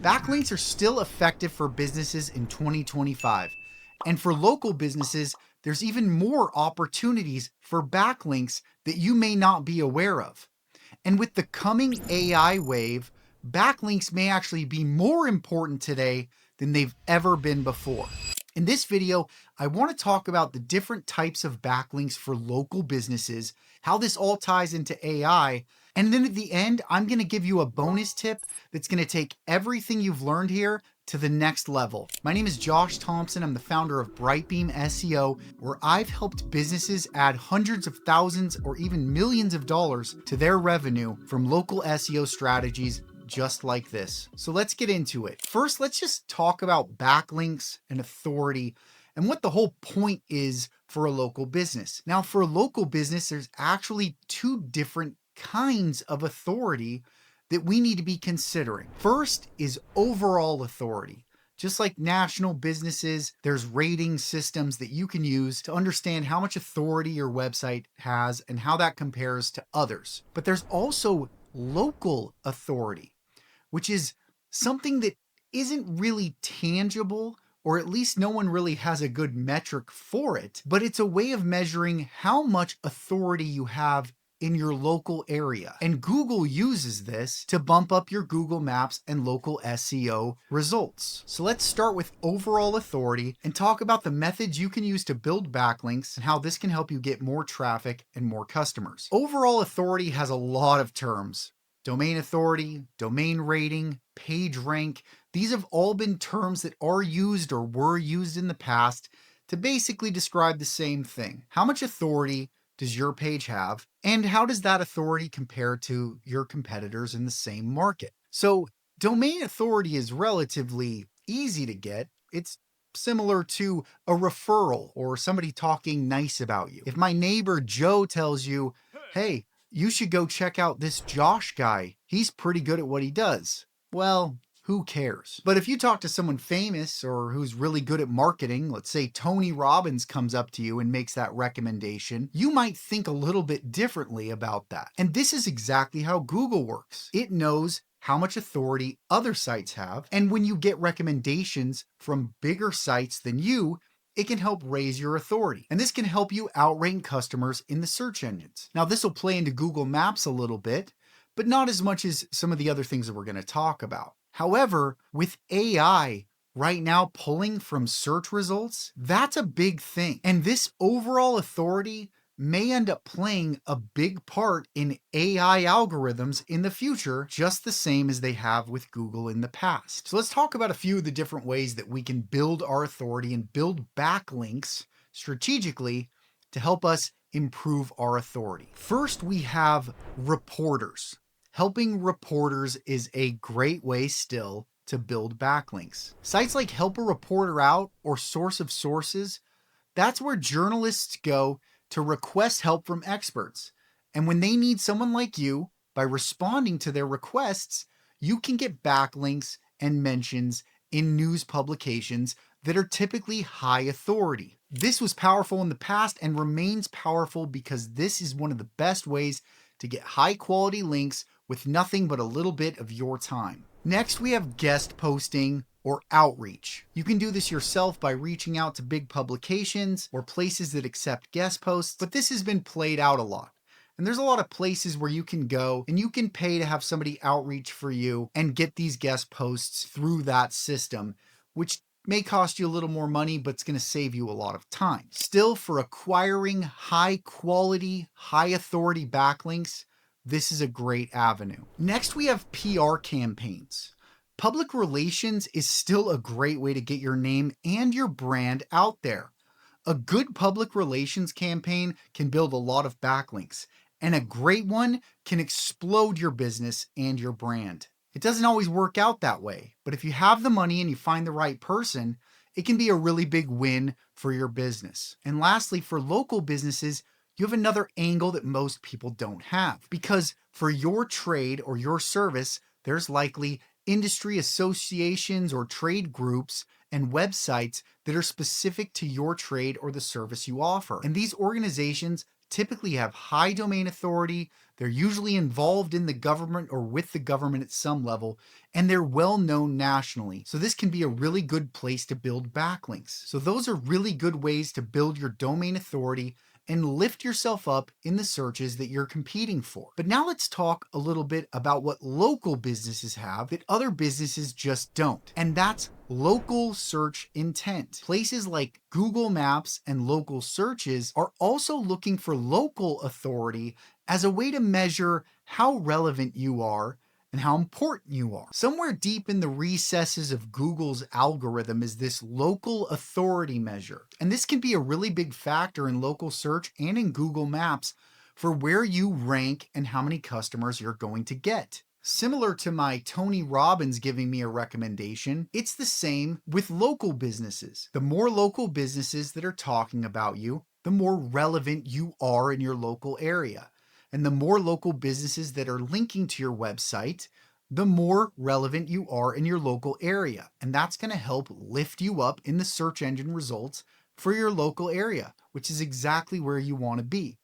Backlinks are still effective for businesses in 2025. And for local businesses, there's even more opportunities for backlinks that you may not be aware of. And with the coming AI wave, backlinks may actually be more important today than they've ever been before. In this video, I want to talk about the different types of backlinks for local businesses, how this all ties into AI, and then at the end, I'm going to give you a bonus tip that's going to take everything you've learned here to the next level. My name is Josh Thompson. I'm the founder of Brightbeam SEO, where I've helped businesses add hundreds of thousands or even millions of dollars to their revenue from local SEO strategies just like this. So let's get into it. First, let's just talk about backlinks and authority and what the whole point is for a local business. Now, for a local business, there's actually two different kinds of authority that we need to be considering. First is overall authority. Just like national businesses, there's rating systems that you can use to understand how much authority your website has and how that compares to others. But there's also local authority, which is something that isn't really tangible, or at least no one really has a good metric for it, but it's a way of measuring how much authority you have in your local area. And Google uses this to bump up your Google Maps and local SEO results. So let's start with overall authority and talk about the methods you can use to build backlinks and how this can help you get more traffic and more customers. Overall authority has a lot of terms. Domain authority, domain rating, page rank. These have all been terms that are used or were used in the past to basically describe the same thing. How much authority does your page have, and how does that authority compare to your competitors in the same market? So domain authority is relatively easy to get. It's similar to a referral or somebody talking nice about you. If my neighbor Joe tells you, hey, you should go check out this Josh guy, he's pretty good at what he does, well, who cares? But if you talk to someone famous or who's really good at marketing, let's say Tony Robbins comes up to you and makes that recommendation, you might think a little bit differently about that. And this is exactly how Google works. It knows how much authority other sites have, and when you get recommendations from bigger sites than you, it can help raise your authority. And this can help you outrank customers in the search engines. Now, this will play into Google Maps a little bit, but not as much as some of the other things that we're going to talk about. However, with AI right now pulling from search results, that's a big thing. And this overall authority may end up playing a big part in AI algorithms in the future, just the same as they have with Google in the past. So let's talk about a few of the different ways that we can build our authority and build backlinks strategically to help us improve our authority. First, we have reporters. Helping reporters is a great way still to build backlinks. Sites like Help a Reporter Out or Source of Sources, that's where journalists go to request help from experts. And when they need someone like you, by responding to their requests, you can get backlinks and mentions in news publications that are typically high authority. This was powerful in the past and remains powerful because this is one of the best ways to get high quality links with nothing but a little bit of your time. Next, we have guest posting or outreach. You can do this yourself by reaching out to big publications or places that accept guest posts, but this has been played out a lot. And there's a lot of places where you can go and you can pay to have somebody outreach for you and get these guest posts through that system, which may cost you a little more money, but it's going to save you a lot of time. Still, for acquiring high quality, high authority backlinks, this is a great avenue. Next, we have PR campaigns. Public relations is still a great way to get your name and your brand out there. A good public relations campaign can build a lot of backlinks, and a great one can explode your business and your brand. It doesn't always work out that way, but if you have the money and you find the right person, it can be a really big win for your business. And lastly, for local businesses, you have another angle that most people don't have, because for your trade or your service, there's likely industry associations or trade groups and websites that are specific to your trade or the service you offer. And these organizations typically have high domain authority, They're usually involved in the government or with the government at some level, and they're well known nationally. So this can be a really good place to build backlinks. So those are really good ways to build your domain authority and lift yourself up in the searches that you're competing for. But now let's talk a little bit about what local businesses have that other businesses just don't. And that's local search intent. Places like Google Maps and local searches are also looking for local authority as a way to measure how relevant you are and how important you are. Somewhere deep in the recesses of Google's algorithm is this local authority measure. And this can be a really big factor in local search and in Google Maps for where you rank and how many customers you're going to get. Similar to my Tony Robbins giving me a recommendation, it's the same with local businesses. The more local businesses that are talking about you, the more relevant you are in your local area. And the more local businesses that are linking to your website, the more relevant you are in your local area. And that's going to help lift you up in the search engine results for your local area, which is exactly where you want to be.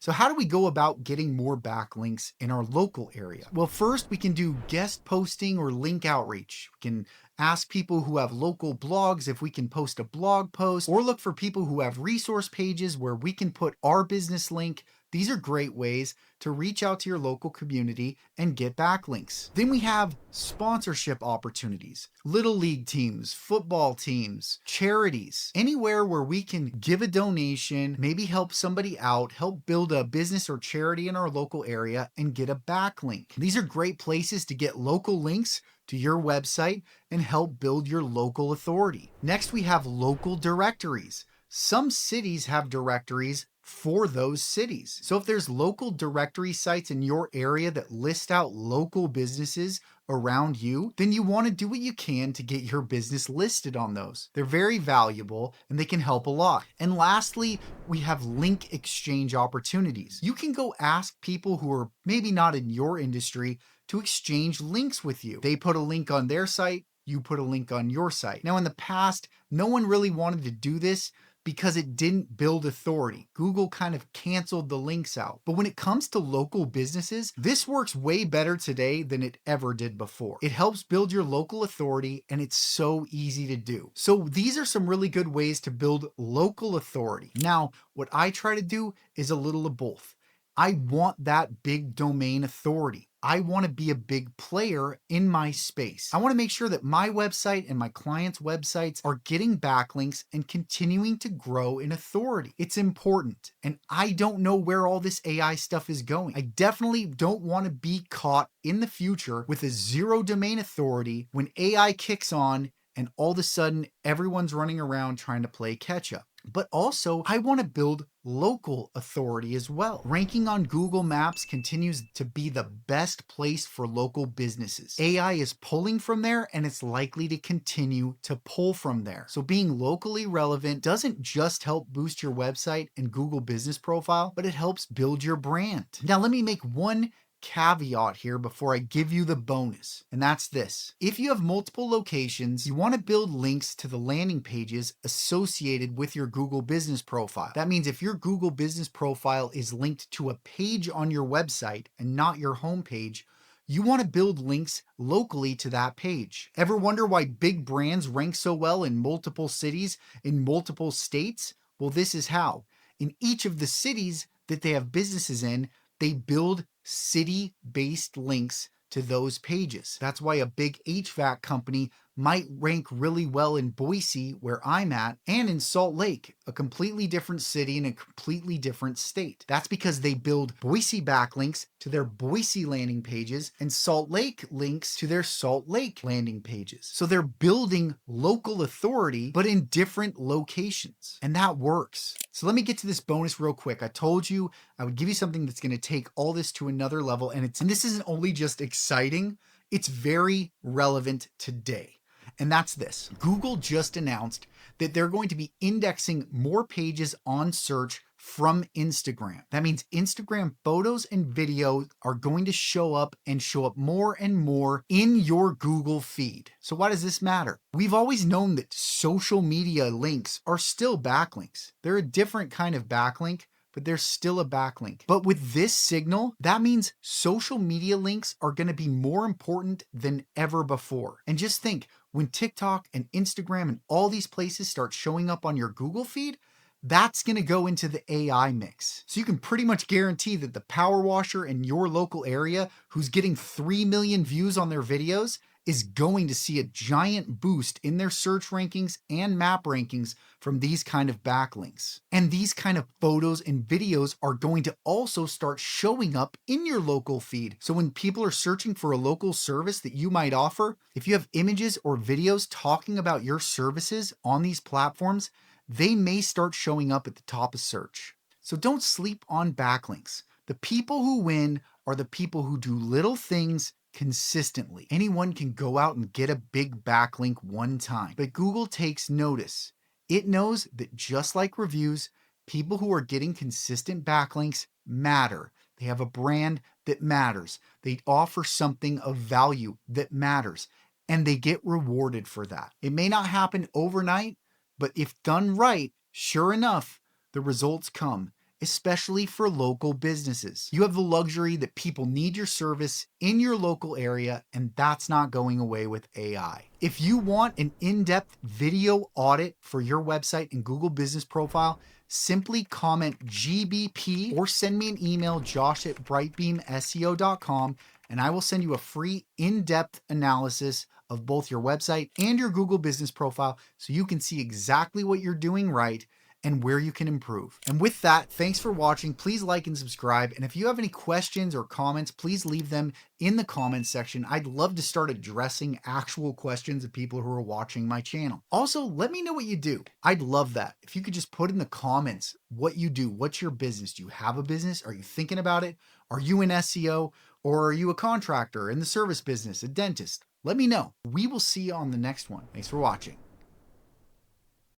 So how do we go about getting more backlinks in our local area? Well, first we can do guest posting or link outreach. We can ask people who have local blogs if we can post a blog post, or look for people who have resource pages where we can put our business link. These are great ways to reach out to your local community and get backlinks. Then we have sponsorship opportunities. Little league teams, football teams, charities, anywhere where we can give a donation, maybe help somebody out, help build a business or charity in our local area and get a backlink. These are great places to get local links to your website and help build your local authority. Next, we have local directories. Some cities have directories for those cities. So if there's local directory sites in your area that list out local businesses around you, then you want to do what you can to get your business listed on those. They're very valuable and they can help a lot. And lastly, we have link exchange opportunities. You can go ask people who are maybe not in your industry to exchange links with you. They put a link on their site, you put a link on your site. Now in the past, no one really wanted to do this because it didn't build authority. Google kind of canceled the links out. But when it comes to local businesses, this works way better today than it ever did before. It helps build your local authority and it's so easy to do. So these are some really good ways to build local authority. Now, what I try to do is a little of both. I want that big domain authority. I want to be a big player in my space. I want to make sure that my website and my clients' websites are getting backlinks and continuing to grow in authority. It's important. And I don't know where all this AI stuff is going. I definitely don't want to be caught in the future with a zero domain authority when AI kicks on and all of a sudden everyone's running around trying to play catch up. But also, I want to build local authority as well. Ranking on Google Maps continues to be the best place for local businesses. AI is pulling from there and it's likely to continue to pull from there. So being locally relevant doesn't just help boost your website and Google business profile, but it helps build your brand. Now let me make one caveat here before I give you the bonus, and that's this. If you have multiple locations, you want to build links to the landing pages associated with your Google business profile. That means if your Google business profile is linked to a page on your website and not your homepage, you want to build links locally to that page. Ever wonder why big brands rank so well in multiple cities, in multiple states? Well, this is how. In each of the cities that they have businesses in, they build city-based links to those pages. That's why a big HVAC company might rank really well in Boise, where I'm at, and in Salt Lake, a completely different city in a completely different state. That's because they build Boise backlinks to their Boise landing pages and Salt Lake links to their Salt Lake landing pages. So they're building local authority, but in different locations. And that works. So let me get to this bonus real quick. I told you I would give you something that's going to take all this to another level. And this isn't only just exciting, it's very relevant today. And that's this. Google just announced that they're going to be indexing more pages on search from Instagram. That means Instagram photos and videos are going to show up more and more in your Google feed. So why does this matter? We've always known that social media links are still backlinks. They're a different kind of backlink, but there's still a backlink. But with this signal, that means social media links are going to be more important than ever before. And just think, when TikTok and Instagram and all these places start showing up on your Google feed, that's going to go into the AI mix. So you can pretty much guarantee that the power washer in your local area who's getting 3 million views on their videos is going to see a giant boost in their search rankings and map rankings from these kind of backlinks. And these kind of photos and videos are going to also start showing up in your local feed. So when people are searching for a local service that you might offer, if you have images or videos talking about your services on these platforms, they may start showing up at the top of search. So don't sleep on backlinks. The people who win are the people who do little things consistently. Anyone can go out and get a big backlink one time, but Google takes notice. It knows that just like reviews, people who are getting consistent backlinks matter. They have a brand that matters. They offer something of value that matters, and they get rewarded for that. It may not happen overnight, but if done right, sure enough, the results come, especially for local businesses. You have the luxury that people need your service in your local area, and that's not going away with AI. If you want an in-depth video audit for your website and Google Business Profile, simply comment GBP or send me an email, josh@brightbeamseo.com, and I will send you a free in-depth analysis of both your website and your Google Business Profile so you can see exactly what you're doing right and where you can improve. And with that, thanks for watching. Please like and subscribe. And if you have any questions or comments, please leave them in the comments section. I'd love to start addressing actual questions of people who are watching my channel. Also, let me know what you do. I'd love that. If you could just put in the comments what you do. What's your business? Do you have a business? Are you thinking about it? Are you in SEO? Or are you a contractor in the service business, a dentist? Let me know. We will see you on the next one. Thanks for watching.